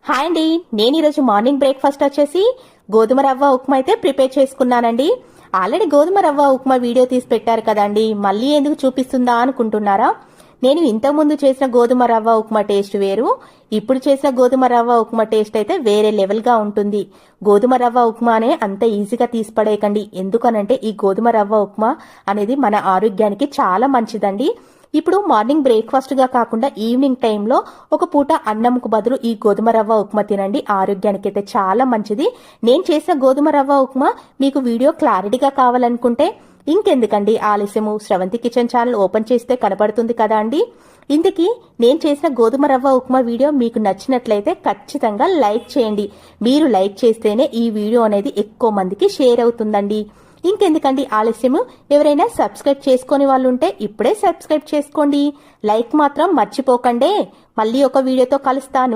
Hi అండి, నేను ఈరోజు మార్నింగ్ బ్రేక్ఫాస్ట్ వచ్చేసి గోధుమ రవ్వ ఉప్మా అయితే ప్రిపేర్ చేసుకున్నానండి. ఆల్రెడీ గోధుమ రవ్వ ఉప్మా వీడియో తీసి పెట్టారు కదండి, మళ్ళీ ఎందుకు చూపిస్తుందా అనుకుంటున్నారా? నేను ఇంతకుముందు చేసిన గోధుమ రవ్వ ఉప్మా టేస్ట్ వేరు, ఇప్పుడు చేసిన గోధుమ రవ్వ ఉప్మా టేస్ట్ అయితే వేరే లెవెల్గా ఉంటుంది. గోధుమ రవ్వ ఉప్మానే అంత ఈజీగా తీసి పడేయకండి. ఎందుకనంటే ఈ గోధుమ రవ్వ ఉప్మా అనేది మన ఆరోగ్యానికి చాలా మంచిదండి. ఇప్పుడు మార్నింగ్ బ్రేక్ఫాస్ట్గా కాకుండా ఈవినింగ్ టైంలో ఒక పూట అన్నంకు బదులు ఈ గోధుమ రవ్వ ఉప్మా తినండి. ఆరోగ్యానికి అయితే చాలా మంచిది. నేను చేసిన గోధుమ రవ్వ ఉప్మా మీకు వీడియో క్లారిటీగా కావాలనుకుంటే ఇంకెందుకండి ఆలస్యము, శ్రవంతి కిచెన్ ఛానల్ ఓపెన్ చేస్తే కనబడుతుంది కదా అండి. ఇందుకీ నేను చేసిన గోధుమ రవ్వ ఉప్మా వీడియో మీకు నచ్చినట్లయితే ఖచ్చితంగా లైక్ చేయండి. మీరు లైక్ చేస్తేనే ఈ వీడియో అనేది ఎక్కువ మందికి షేర్ అవుతుందండి. ఇంకెందుకండి ఆలస్యము, ఎవరైనా సబ్స్క్రైబ్ చేసుకునే వాళ్ళు ఉంటే ఇప్పుడే సబ్స్క్రైబ్ చేసుకోండి. లైక్ మాత్రం మర్చిపోకండి. మళ్ళీ ఒక వీడియోతో కలుస్తాను.